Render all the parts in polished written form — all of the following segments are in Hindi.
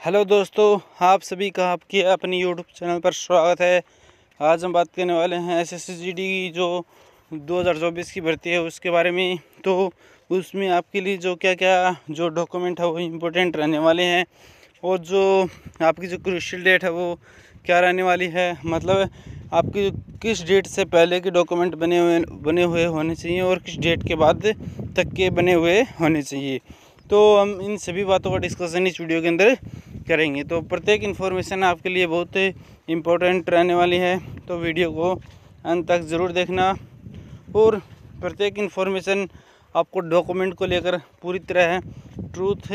हेलो दोस्तों, आप सभी का आपके अपनी यूट्यूब चैनल पर स्वागत है। आज हम बात करने वाले हैं SSCGD की जो 2024 की भर्ती है उसके बारे में। तो उसमें आपके लिए जो क्या क्या जो डॉक्यूमेंट है वो इम्पोर्टेंट रहने वाले हैं और जो आपकी जो क्रूशियल डेट है वो क्या रहने वाली है, मतलब आपकी किस डेट से पहले के डॉक्यूमेंट बने हुए होने चाहिए और किस डेट के बाद तक के बने हुए होने चाहिए। तो हम इन सभी बातों का डिस्कशन इस वीडियो के अंदर करेंगे। तो प्रत्येक इन्फॉर्मेशन आपके लिए बहुत इम्पोर्टेंट रहने वाली है, तो वीडियो को अंत तक ज़रूर देखना। और प्रत्येक इन्फॉर्मेशन आपको डॉक्यूमेंट को लेकर पूरी तरह ट्रूथ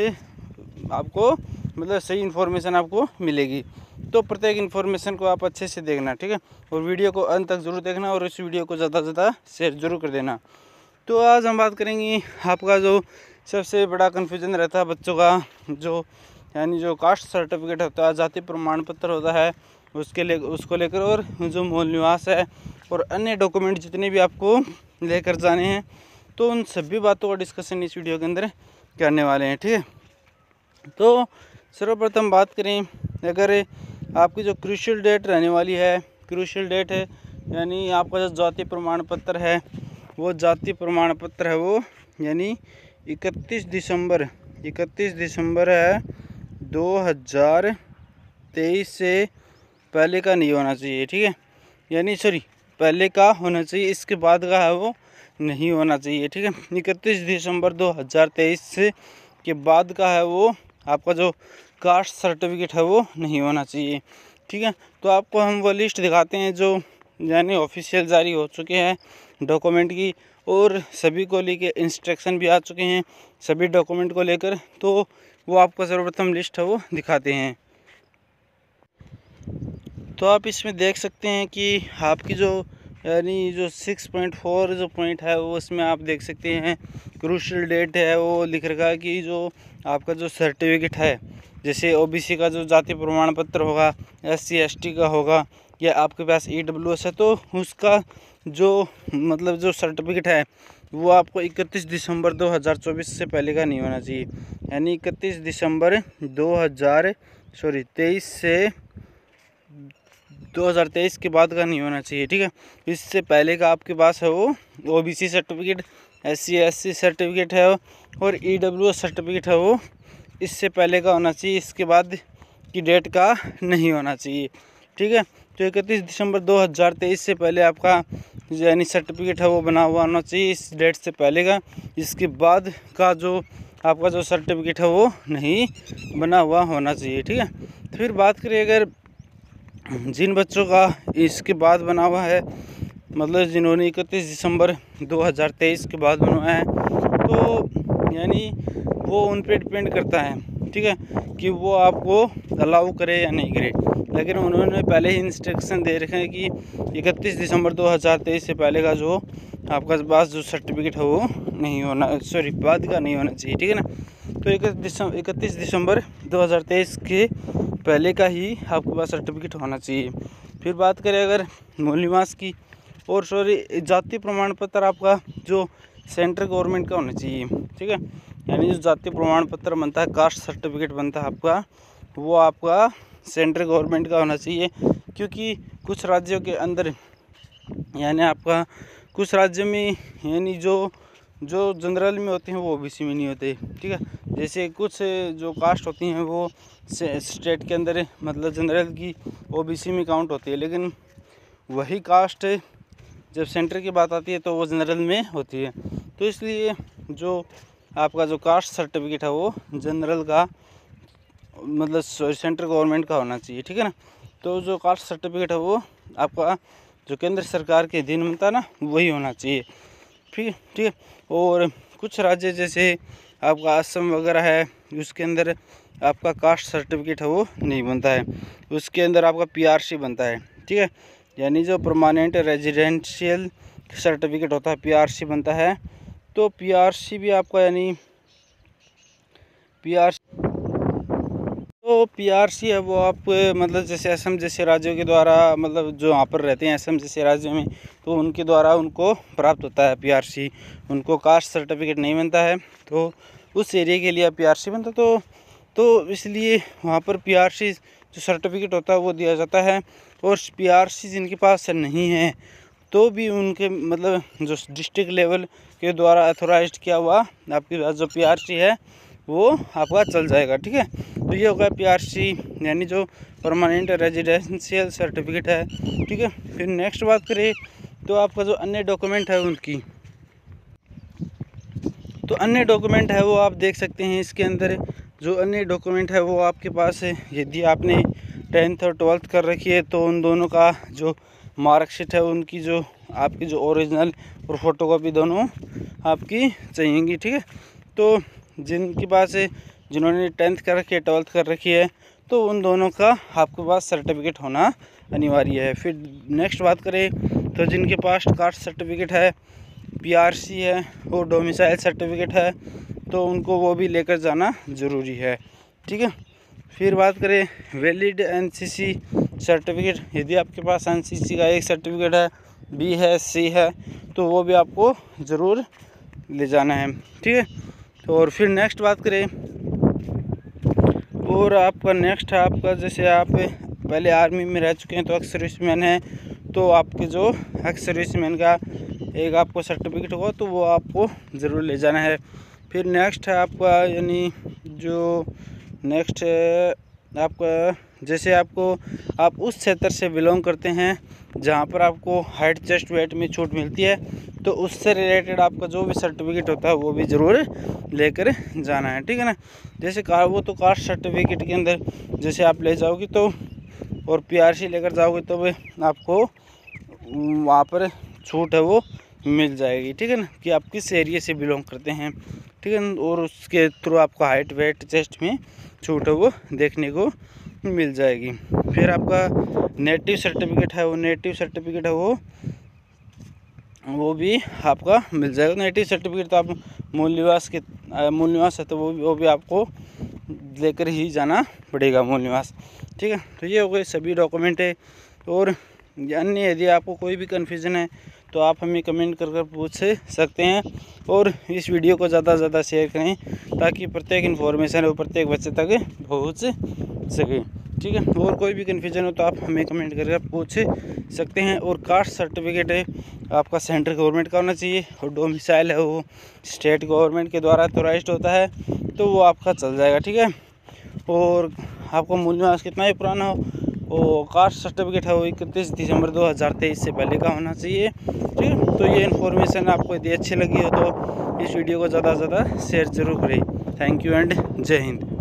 आपको मतलब सही इन्फॉर्मेशन आपको मिलेगी। तो प्रत्येक इन्फॉर्मेशन को आप अच्छे से देखना, ठीक है, और वीडियो को अंत तक ज़रूर देखना और इस वीडियो को ज़्यादा से ज़्यादा शेयर ज़रूर कर देना। तो आज हम बात करेंगे आपका जो सबसे बड़ा कन्फ्यूजन रहता है बच्चों का, जो यानी जो कास्ट सर्टिफिकेट होता है, जाति प्रमाण पत्र होता है, उसको लेकर और जो मूल निवास है और अन्य डॉक्यूमेंट जितने भी आपको लेकर जाने हैं, तो उन सभी बातों का डिस्कशन इस वीडियो के अंदर करने वाले हैं, ठीक है। तो सर्वप्रथम बात करें, अगर आपकी जो क्रूशियल डेट रहने वाली है, क्रूशियल डेट है यानी आपका जो जाति प्रमाण पत्र है, वो जाति प्रमाण पत्र है वो यानी 31 दिसंबर है 2023 से पहले का नहीं होना चाहिए, ठीक है, यानी पहले का होना चाहिए, इसके बाद का है वो नहीं होना चाहिए, ठीक है। 31 दिसंबर 2023 से के बाद का है वो आपका जो कास्ट सर्टिफिकेट है वो नहीं होना चाहिए, ठीक है। तो आपको हम वो लिस्ट दिखाते हैं जो यानी ऑफिशियल जारी हो चुके हैं डॉक्यूमेंट की, और सभी को लेके इंस्ट्रक्शन भी आ चुके हैं सभी डॉक्यूमेंट को लेकर। तो वो आपको सर्वप्रथम लिस्ट है वो दिखाते हैं। तो आप इसमें देख सकते हैं कि आपकी जो यानी जो 6.4 जो पॉइंट है वो उसमें आप देख सकते हैं क्रूशियल डेट है वो लिख रखा है कि जो आपका जो सर्टिफिकेट है, जैसे OBC का जो जाति प्रमाण पत्र होगा, SC ST का होगा, या आपके पास EWS है, तो उसका जो मतलब जो सर्टिफिकेट है वो आपको 31 दिसंबर 2024 से पहले का नहीं होना चाहिए, यानी 31 दिसंबर 2023 से 2023 के बाद का नहीं होना चाहिए, ठीक है। इससे पहले का आपके पास है वो OBC certificate, SC SC certificate है और EWS सर्टिफिकेट है वो इससे पहले का होना चाहिए, इसके बाद की डेट का नहीं होना चाहिए, ठीक है। तो 31 दिसंबर 2023 से पहले आपका यानी सर्टिफिकेट है वो बना हुआ होना चाहिए, इस डेट से पहले का। इसके बाद का जो आपका जो सर्टिफिकेट है वो नहीं बना हुआ होना चाहिए, ठीक है। तो फिर बात करें अगर जिन बच्चों का इसके बाद बना हुआ है, मतलब जिन्होंने 31 दिसंबर 2023 के बाद बनवाया है, तो यानी वो उन पे डिपेंड करता है, ठीक है, कि वो आपको अलाउ करे या नहीं करे। लेकिन उन्होंने पहले ही इंस्ट्रक्शन दे रखे हैं कि 31 दिसंबर 2023 से पहले का जो आपका पास जो सर्टिफिकेट है वो नहीं होना बाद का नहीं होना चाहिए, ठीक है ना। तो 31 दिसंबर 2023 के पहले का ही आपके पास सर्टिफिकेट होना चाहिए। फिर बात करें अगर मूल निवास की, और जाति प्रमाण पत्र आपका जो सेंट्रल गवर्नमेंट का होना चाहिए, ठीक है, यानी जो जाति प्रमाण पत्र बनता है, कास्ट सर्टिफिकेट बनता है आपका, वो आपका सेंट्रल गवर्नमेंट का होना चाहिए। क्योंकि कुछ राज्यों के अंदर यानी आपका कुछ राज्यों में यानी जो जनरल में होते हैं वो OBC में नहीं होते, ठीक है। जैसे कुछ जो कास्ट होती हैं वो स्टेट के अंदर मतलब जनरल की OBC में काउंट होती है, लेकिन वही कास्ट जब सेंटर की बात आती है तो वो जनरल में होती है। तो इसलिए जो आपका जो कास्ट सर्टिफिकेट है वो जनरल का मतलब सेंट्रल गवर्नमेंट का होना चाहिए, ठीक है ना। तो जो कास्ट सर्टिफिकेट है वो आपका जो केंद्र सरकार के अधीन बनता है ना, वही होना चाहिए, ठीक है। और कुछ राज्य जैसे आपका असम वगैरह है, उसके अंदर आपका कास्ट सर्टिफिकेट है वो नहीं बनता है, उसके अंदर आपका PRC बनता है, ठीक है, यानी जो परमानेंट रेजिडेंशियल सर्टिफिकेट होता है PRC बनता है। तो PRC भी आपका यानी PRC है वो आप मतलब जैसे असम जैसे राज्यों के द्वारा मतलब जो वहाँ पर रहते हैं असम जैसे राज्यों में, तो उनके द्वारा उनको प्राप्त होता है PRC, उनको कास्ट सर्टिफिकेट नहीं बनता है, तो उस एरिया के लिए PRC बनता। तो तो इसलिए वहाँ पर पीआरसी जो सर्टिफिकेट होता है वो दिया जाता है। और पीआरसी जिनके पास नहीं है तो भी उनके मतलब जो डिस्ट्रिक्ट लेवल के द्वारा अथोराइज्ड किया हुआ आपके पास जो पीआरसी है वो आपका चल जाएगा, ठीक है। तो ये होगा पीआरसी यानी जो परमानेंट रेजिडेंशियल सर्टिफिकेट है, ठीक है। फिर नेक्स्ट बात करें तो आपका जो अन्य डॉक्यूमेंट है उनकी, तो अन्य डॉक्यूमेंट है वो आप देख सकते हैं। इसके अंदर जो अन्य डॉक्यूमेंट है वो आपके पास है, यदि आपने 10th और 12th कर रखी है तो उन दोनों का जो मार्कशीट है उनकी जो आपकी जो ओरिजिनल और फोटोकॉपी दोनों आपकी चाहिएंगी, ठीक है। तो जिनके पास है, जिन्होंने 10th कर रखी है 12th कर रखी है तो उन दोनों का आपके पास सर्टिफिकेट होना अनिवार्य है। फिर नेक्स्ट बात करें तो जिनके पास कास्ट सर्टिफिकेट है, पीआरसी है और डोमिसाइल सर्टिफिकेट है तो उनको वो भी लेकर जाना ज़रूरी है, ठीक है। फिर बात करें वैलिड एनसीसी सर्टिफिकेट, यदि आपके पास एनसीसी का एक सर्टिफिकेट है, बी है, सी है तो वो भी आपको ज़रूर ले जाना है, ठीक है। तो और फिर नेक्स्ट बात करें और आपका नेक्स्ट है आपका जैसे आप पहले आर्मी में रह चुके हैं तो एक्स सर्विसमैन है तो आपके जो एक्स सर्विसमैन का एक आपको सर्टिफिकेट होगा तो वो आपको ज़रूर ले जाना है। फिर नेक्स्ट है आपका यानी जो नेक्स्ट आपका जैसे आप उस क्षेत्र से बिलोंग करते हैं जहाँ पर आपको हाइट चेस्ट वेट में छूट मिलती है तो उससे रिलेटेड आपका जो भी सर्टिफिकेट होता है वो भी ज़रूर लेकर जाना है, ठीक है ना। जैसे वो तो कास्ट सर्टिफिकेट के अंदर जैसे आप ले जाओगे तो और पीआरसी लेकर जाओगे तो भी आपको वहाँ पर छूट है वो मिल जाएगी, ठीक है ना, कि आप किस एरिया से बिलोंग करते हैं, ठीक है। और उसके थ्रू आपको हाइट वेट चेस्ट में छूट है वो देखने को मिल जाएगी। फिर आपका नेटिव सर्टिफिकेट है, वो नेटिव सर्टिफिकेट है वो भी आपका मिल जाएगा। नेटिव सर्टिफिकेट तो आप मूल निवास है तो वो भी आपको लेकर ही जाना पड़ेगा मूल निवास, ठीक है। तो ये हो गए सभी डॉक्यूमेंट है। और अन्य यदि आपको कोई भी कन्फ्यूज़न है तो आप हमें कमेंट कर पूछ सकते हैं और इस वीडियो को ज़्यादा से ज़्यादा शेयर करें ताकि प्रत्येक इन्फॉर्मेशन वो प्रत्येक बच्चे तक पहुँच सके, ठीक है। और कोई भी कन्फ्यूजन हो तो आप हमें कमेंट करके पूछ सकते हैं। और कास्ट सर्टिफिकेट है आपका सेंट्रल गवर्नमेंट का होना चाहिए और डोमिसाइल है वो स्टेट गवर्नमेंट के द्वारा ऑथोराइज्ड होता है तो वो आपका चल जाएगा, ठीक है। और आपको मूल निवास कितना ही पुराना हो वो कास्ट सर्टिफिकेट है वो 31 दिसंबर 2023 से पहले का होना चाहिए, ठीक है। तो ये इन्फॉर्मेशन आपको यदि अच्छी लगी हो तो इस वीडियो को ज़्यादा से ज़्यादा शेयर ज़रूर करें। थैंक यू एंड जय हिंद।